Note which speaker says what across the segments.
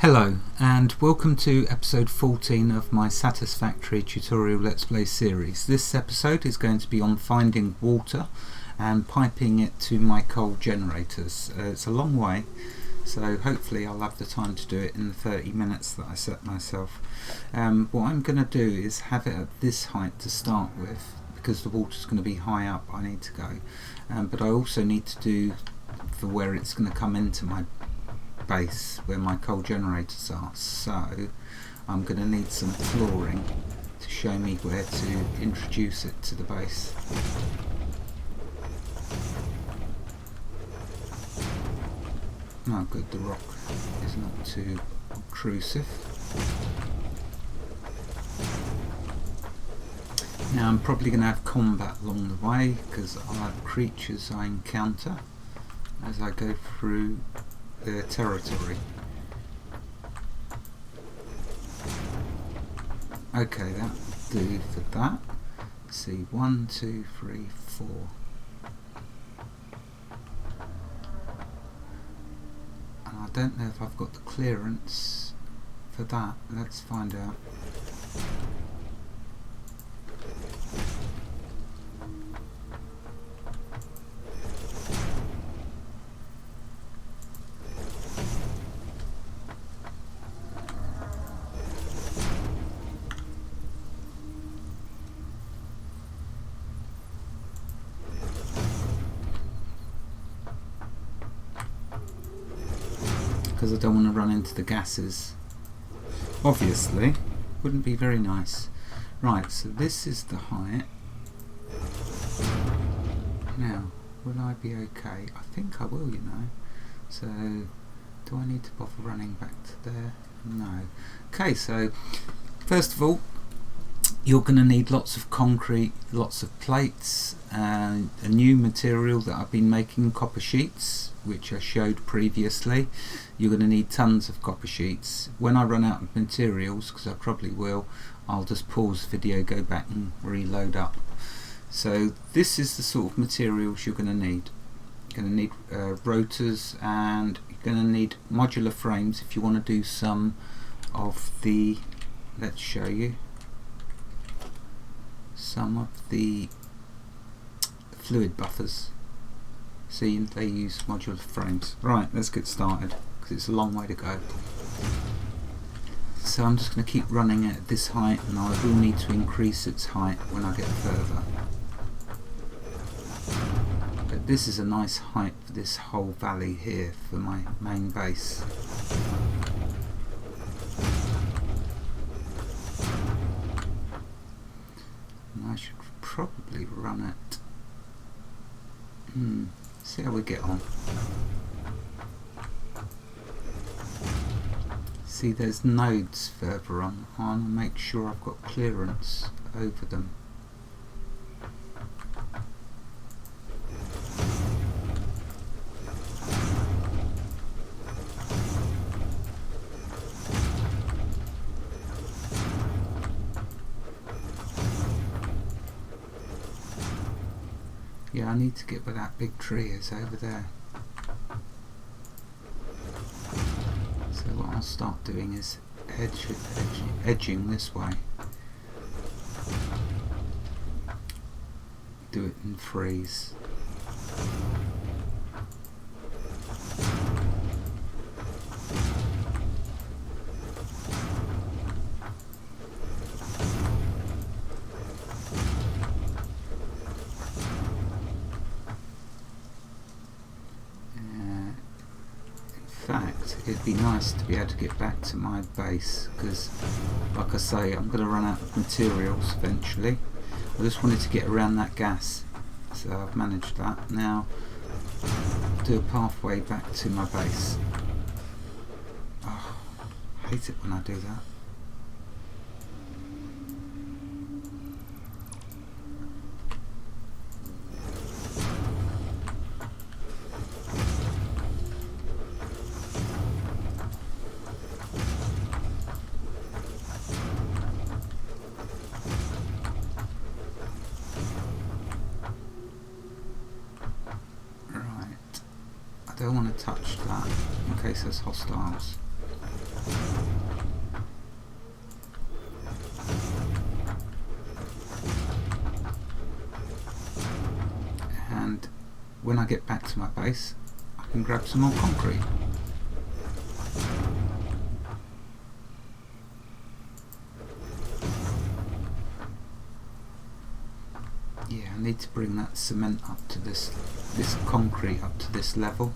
Speaker 1: Hello and welcome to episode 14 of my Satisfactory tutorial Let's Play series. This episode is going to be on finding water and piping it to my coal generators. It's a long way, so hopefully I'll have the time to do it in the 30 minutes that I set myself. What I'm going to do is have it at this height to start with, because the water's going to be high up. I need to go, but I also need to do for where it's going to come into my base where my coal generators are, so I'm going to need some flooring to show me where to introduce it to the base. Oh good, the rock is not too obtrusive. Now I'm probably going to have combat along the way because I'll have creatures I encounter as I go through their territory. Okay, that will do for that. Let's see, 1, 2, 3, 4. And I don't know if I've got the clearance for that. Let's find out. Because I don't want to run into the gases. Obviously, wouldn't be very nice. Right, so this is the height. Now, will I be okay? I think I will, you know. So, do I need to bother running back to there? No. Okay, so first of all, you're going to need lots of concrete, lots of plates, and a new material that I've been making, copper sheets, which I showed previously. You're going to need tons of copper sheets. When I run out of materials, because I probably will, I'll just pause the video, go back and reload up. So this is the sort of materials you're going to need. You're going to need rotors, and you're going to need modular frames if you want to do some of the, let's show you, some of the fluid buffers. See, they use modular frames. Right, let's get started because it's a long way to go. So I'm just going to keep running at this height, and I will need to increase its height when I get further. But this is a nice height for this whole valley here for my main base. I should probably run it. See how we get on. See, there's nodes further on. I want to make sure I've got clearance over them. Yeah, I need to get where that big tree is over there. So what I'll start doing is edging this way. Do it in threes. It'd be nice to be able to get back to my base because, like I say, I'm going to run out of materials eventually. I just wanted to get around that gas, so I've managed that. Now, do a pathway back to my base. Oh, I hate it when I do that. I don't want to touch that in case there's hostiles. when I get back to my base I can grab some more concrete. Yeah, I need to bring that cement up to this concrete up to this level.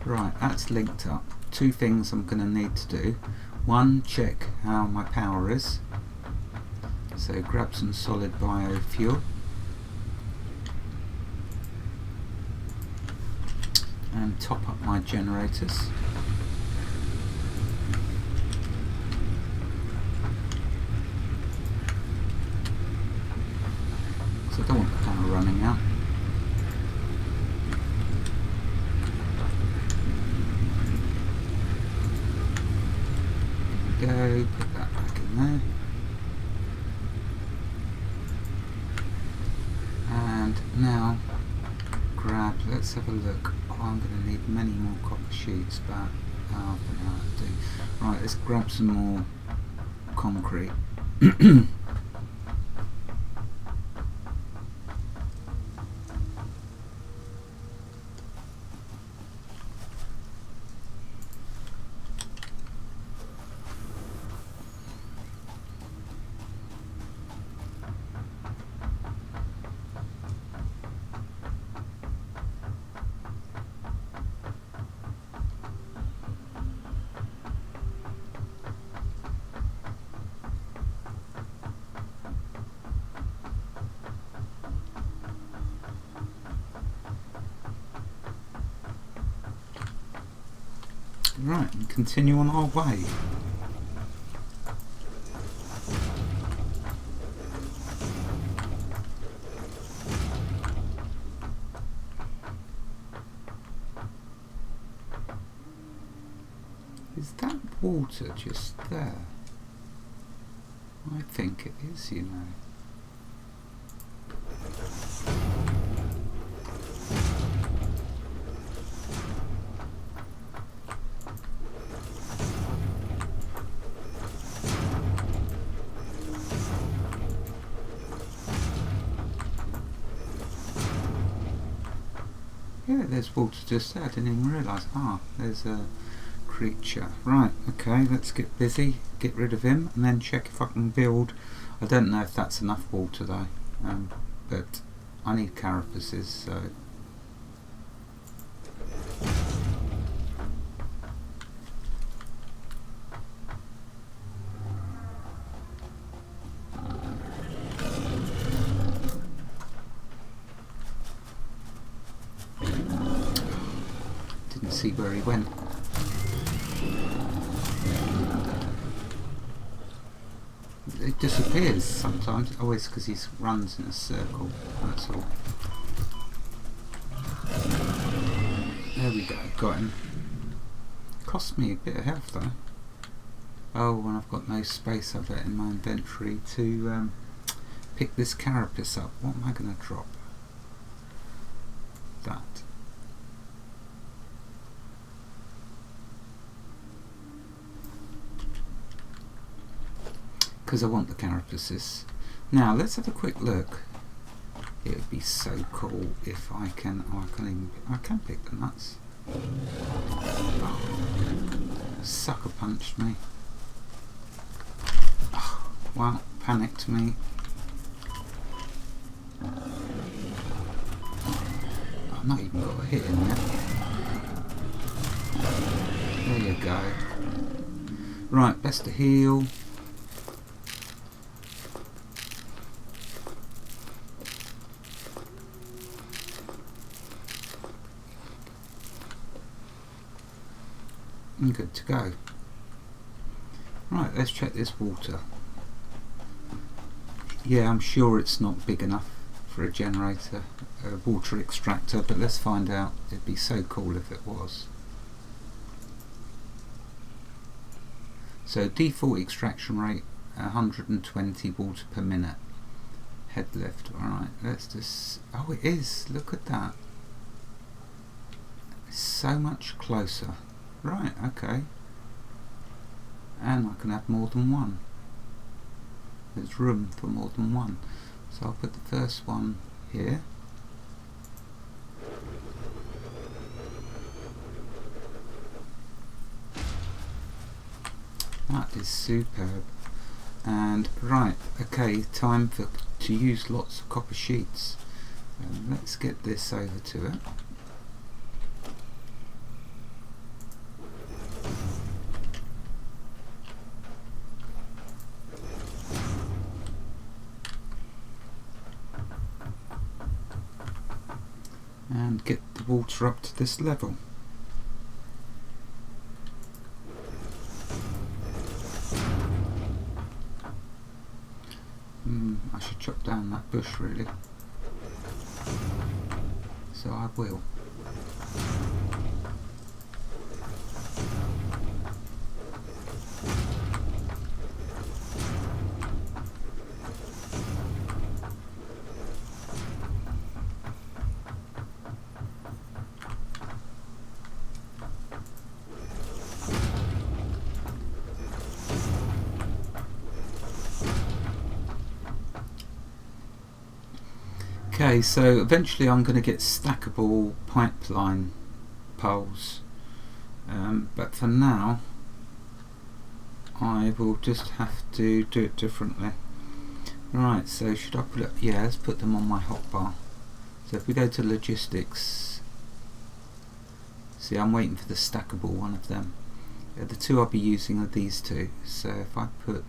Speaker 1: Right, that's linked up. Two things I'm going to need to do. One, check how my power is. So grab some solid biofuel. And top up my generators. So I don't want the power running out. Go, put that back in there. And now grab, let's have a look. Oh, I'm going to need many more copper sheets, but I don't know how to do. Right, let's grab some more concrete. Right, and continue on our way. Is that water just there? I think it is, you know. Yeah, there's water just there. I didn't even realise. Ah, there's a creature. Right, okay, let's get busy, get rid of him, and then check if I can build. I don't know if that's enough water though, but I need carapaces, so. Didn't see where he went. It disappears sometimes. Oh, it's because he runs in a circle, that's all. There we go, got him. Cost me a bit of health though. Oh, and I've got no space of it in my inventory to pick this carapace up. What am I going to drop? That. Because I want the carapaces. Now let's have a quick look. It would be so cool if I can. Oh, I can pick the nuts. Oh, sucker punched me. Oh, well, panicked me. I've not even got a hit in yet. There you go. Right, best to heal. And good to go. Right, let's check this water. Yeah, I'm sure it's not big enough for a generator, a water extractor, but let's find out. It'd be so cool if it was. So default extraction rate 120 water per minute. head lift. Alright, let's just... oh, it is! Look at that. It's so much closer. Right, okay. And I can have more than one. There's room for more than one. So I'll put the first one here. That is superb. And right, okay, time to use lots of copper sheets. Let's get this over to it. And get the water up to this level. I should chop down that bush really, so I will. Okay, so eventually I'm going to get stackable pipeline poles, but for now I will just have to do it differently. Right, so should I put it, yeah, let's put them on my hotbar. So if we go to logistics, see, I'm waiting for the stackable one of them. The two I'll be using are these two, so if I put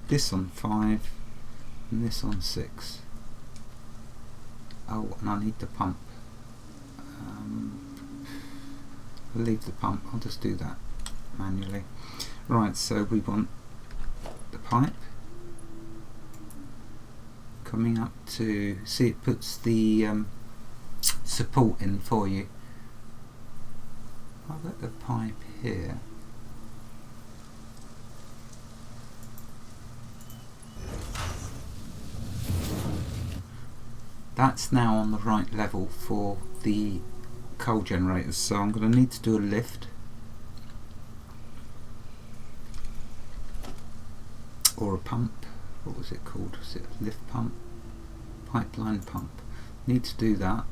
Speaker 1: this on 5 and this on 6. Oh, and I need the pump. I'll leave the pump, I'll just do that manually. Right, so we want the pipe coming up to, see, it puts the support in for you. I'll get the pipe here. That's now on the right level for the coal generators, so I'm going to need to do a lift or a pump. What was it called? Was it a lift pump? Pipeline pump. Need to do that.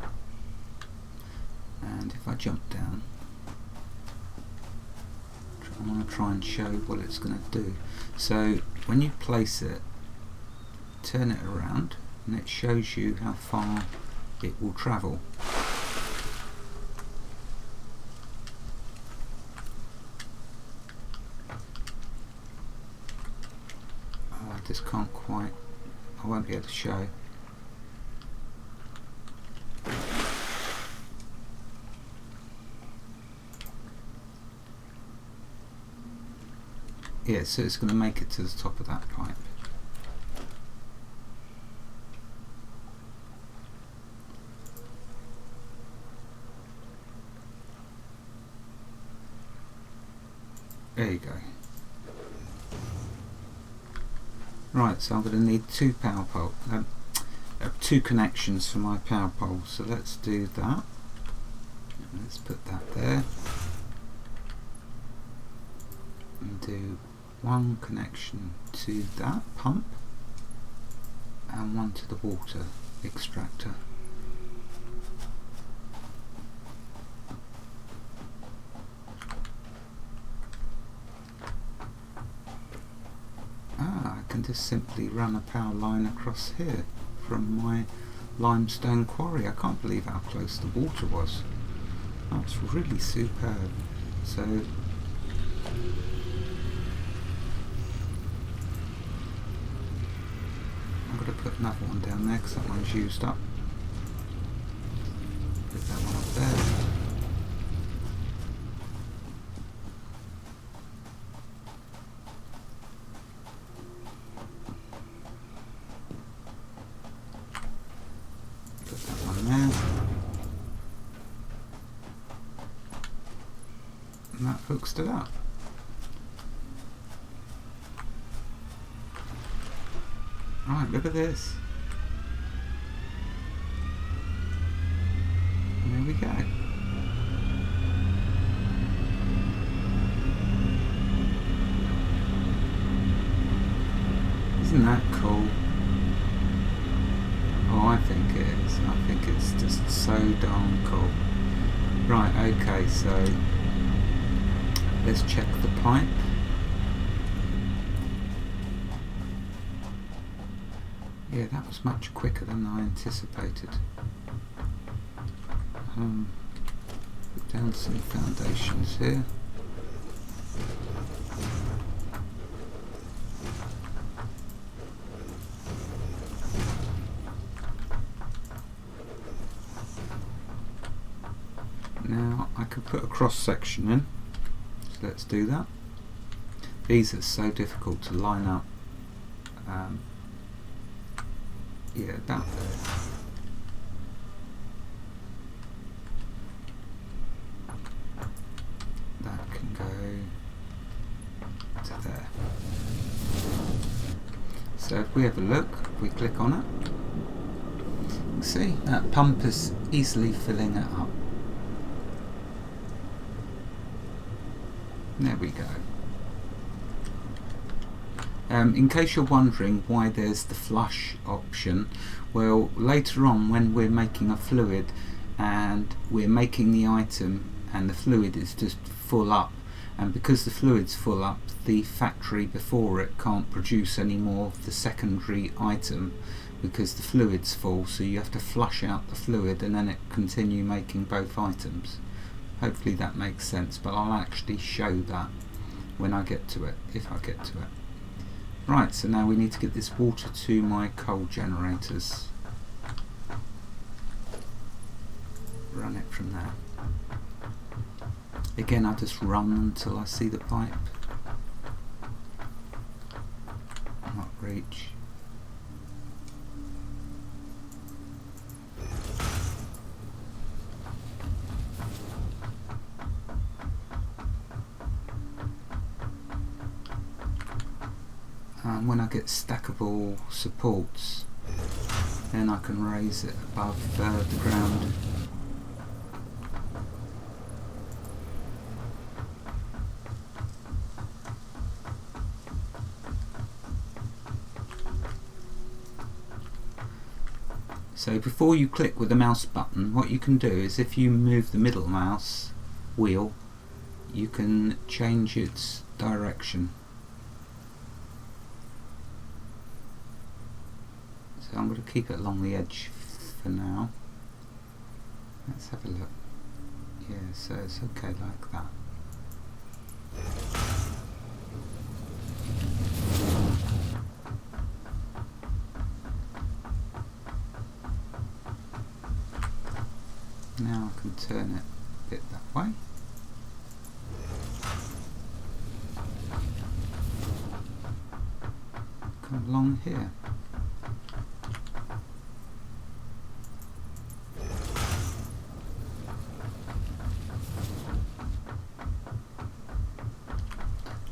Speaker 1: And if I jump down, I want to try and show what it's going to do. So when you place it, turn it around, and it shows you how far it will travel. Oh, I just can't quite, I won't be able to show. Yeah, so it's going to make it to the top of that pipe. There you go. Right, so I'm going to need two power poles, two connections for my power pole. So let's do that. Let's put that there, and do one connection to that pump and one to the water extractor. I can just simply run a power line across here from my limestone quarry. I can't believe how close the water was. That's really superb. So I'm going to put another one down there because that one's used up. Put that one up there. And that hooks to that. Right, look at this. go. Isn't that cool? Oh, I think it is. I think it's just so darn cool. Right, okay, so let's check the pipe. Yeah, that was much quicker than I anticipated. Put down some foundations here. Now I can put a cross section in, so let's do that. These are so difficult to line up. Yeah, about there. That can go to there. So if we have a look, if we click on it, see that pump is easily filling it up. There we go. In case you're wondering why there's the flush option, well, later on when we're making a fluid and we're making the item and the fluid is just full up, and because the fluid's full up, the factory before it can't produce any more of the secondary item because the fluid's full, so you have to flush out the fluid and then it continue making both items. Hopefully that makes sense, but I'll actually show that when I get to it, if I get to it. Right, so now we need to get this water to my coal generators. Run it from there. Again, I just run until I see the pipe. Not reach. And when I get stackable supports, then I can raise it above the ground. So before you click with the mouse button, what you can do is if you move the middle mouse wheel, you can change its direction. So I'm going to keep it along the edge for now. Let's have a look. Yeah, so it's okay like that. Now I can turn it a bit that way. Come along here.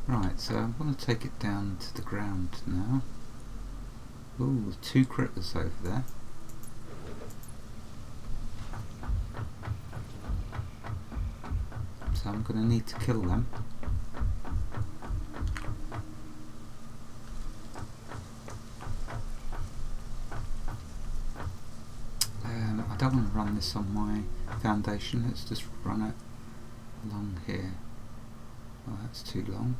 Speaker 1: Right, so I'm going to take it down to the ground now. Ooh, 2 critters over there. So I'm going to need to kill them. I don't want to run this on my foundation, let's just run it along here. Oh, that's too long.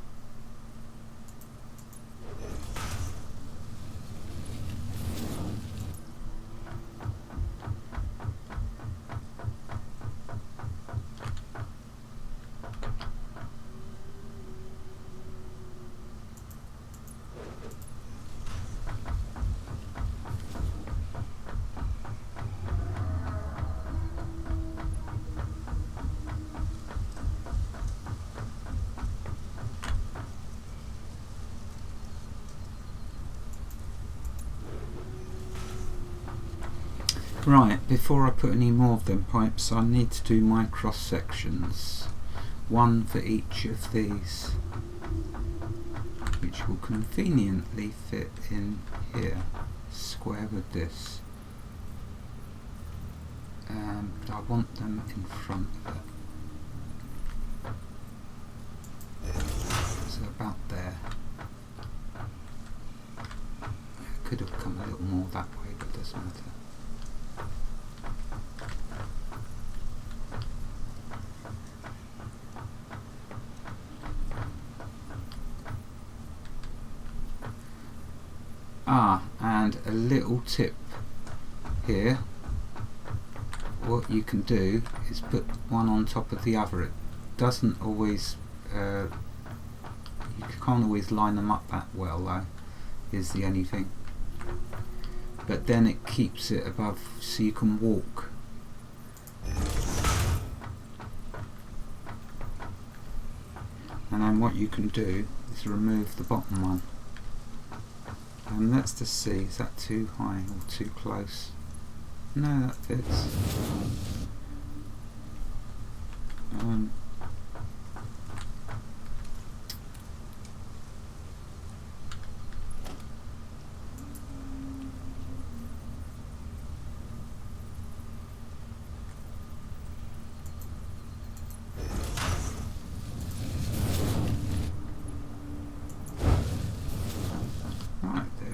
Speaker 1: Right, before I put any more of them pipes, I need to do my cross sections, one for each of these, which will conveniently fit in here, square with this. but I want them in front of it. So about there. I could have come a little more that way, but it doesn't matter. And a little tip here, what you can do is put one on top of the other. It doesn't always, you can't always line them up that well though, is the only thing. But then it keeps it above so you can walk. And then what you can do is remove the bottom one. And let's just see, is that too high or too close? No, that fits.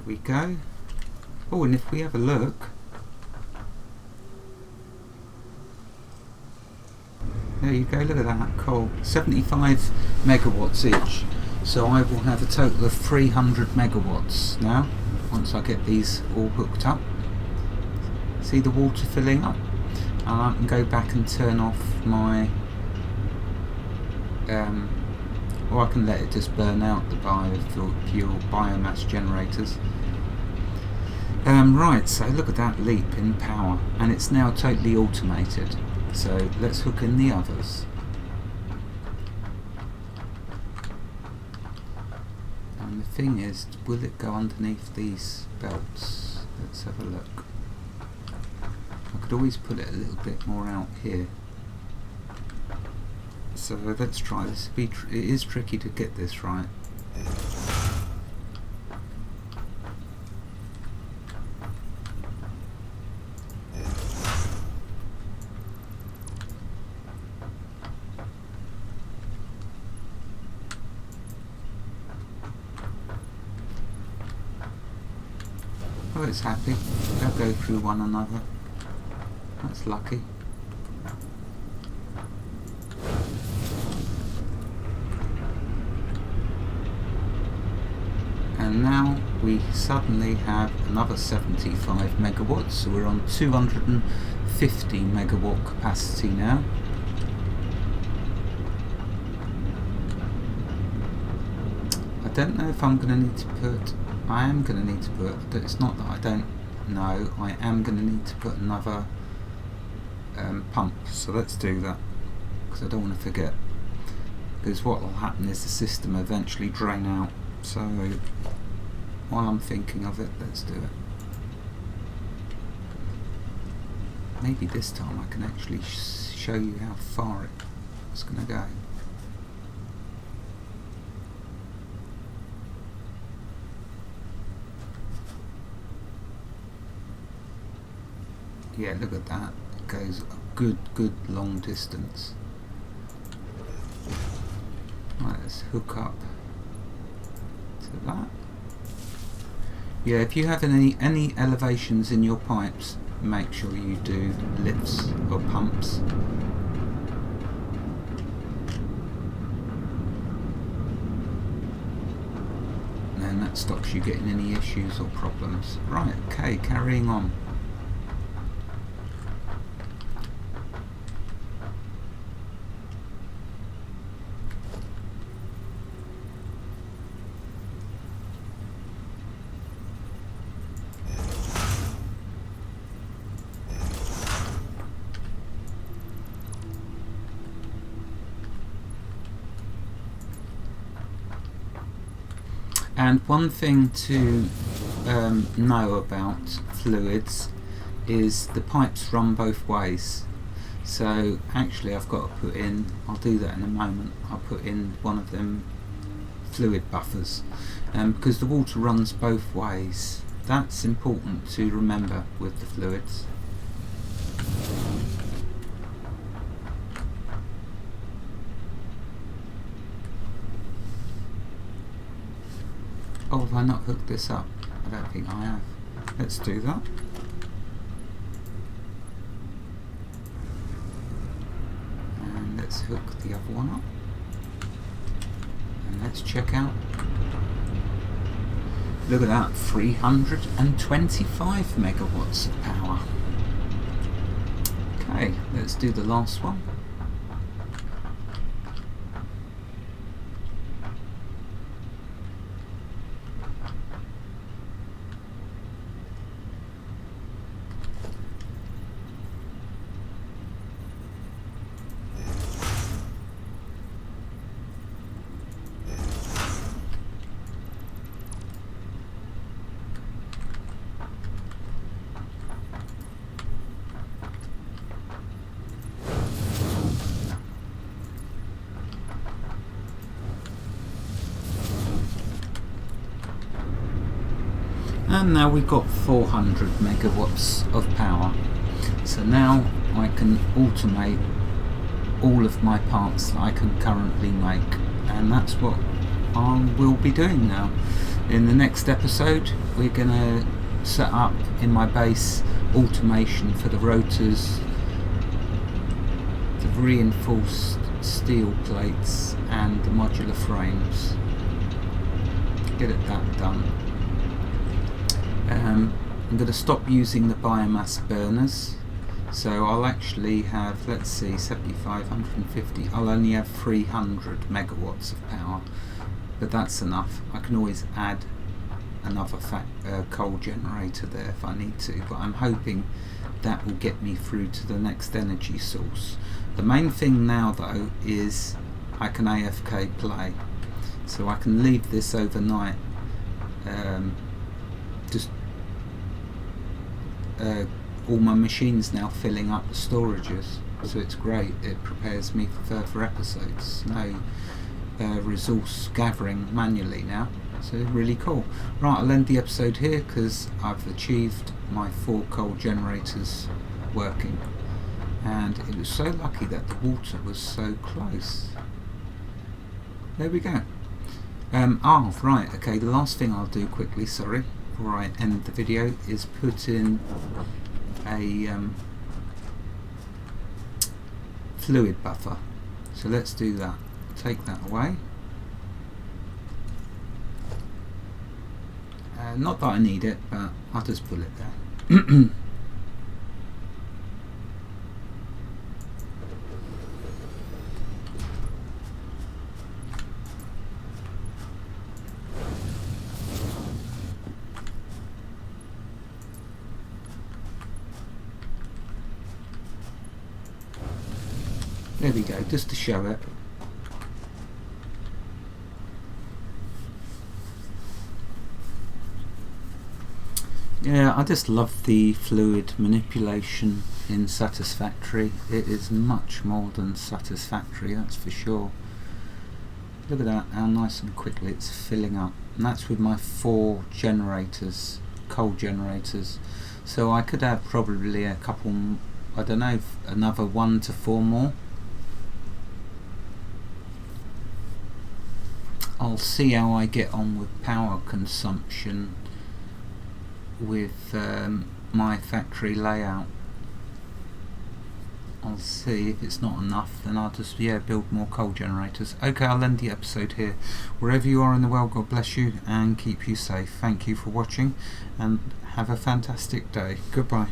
Speaker 1: We go. Oh, and if we have a look, there you go, look at that, cool. 75 megawatts each, so I will have a total of 300 megawatts now once I get these all hooked up. See the water filling up, and I can go back and turn off my or I can let it just burn out the pure biomass generators. Right, so look at that leap in power, and it's now totally automated. So let's hook in the others. And the thing is, will it go underneath these belts? Let's have a look. I could always put it a little bit more out here. So let's try this. It is tricky to get this right. Oh, it's happy. They'll go through one another. That's lucky. And now we suddenly have another 75 megawatts, so we're on 250 megawatt capacity now. I don't know if I'm going to need to put, I am going to need to put, it's not that I don't know, I am going to need to put another pump, so let's do that, because I don't want to forget, because what will happen is the system will eventually drain out. So while I'm thinking of it, let's do it. Maybe this time I can actually show you how far it's going to go. Yeah, look at that. It goes a good long distance. Right, let's hook up to that. Yeah, if you have any elevations in your pipes, make sure you do lifts or pumps. And that stops you getting any issues or problems. Right, okay, carrying on. And one thing to know about fluids is the pipes run both ways. So actually I've got to put in, I'll do that in a moment, I'll put in one of them fluid buffers because the water runs both ways. That's important to remember with the fluids. Oh, have I not hooked this up? I don't think I have. Let's do that. And let's hook the other one up. And let's check out. Look at that, 325 megawatts of power. Okay, let's do the last one. And now we've got 400 megawatts of power. So now I can automate all of my parts that I can currently make, and that's what I will be doing now. In the next episode, we're going to set up in my base automation for the rotors, the reinforced steel plates and the modular frames. Get that done. I'm going to stop using the biomass burners, so I'll actually have, let's see, 75, 150, I'll only have 300 megawatts of power, but that's enough. I can always add another coal generator there if I need to, but I'm hoping that will get me through to the next energy source. The main thing now though is I can AFK play, so I can leave this overnight. Just all my machines now filling up the storages, so it's great. It prepares me for further episodes. No resource gathering manually now, so really cool. Right, I'll end the episode here because I've achieved my 4 coal generators working, and it was so lucky that the water was so close. There we go. Right, okay, the last thing I'll do quickly, sorry, before I end the video, is put in a fluid buffer. So let's do that. Take that away. Not that I need it, but I'll just put it there. There we go, just to show it. Yeah, I just love the fluid manipulation in Satisfactory. It is much more than Satisfactory, that's for sure. Look at that, how nice and quickly it's filling up. And that's with my 4 generators, coal generators. So I could have probably a couple, I don't know, another 1 to 4 more. I'll see how I get on with power consumption with my factory layout. I'll see if it's not enough, then I'll just build more coal generators. Okay, I'll end the episode here. Wherever you are in the world, God bless you and keep you safe. Thank you for watching and have a fantastic day. Goodbye.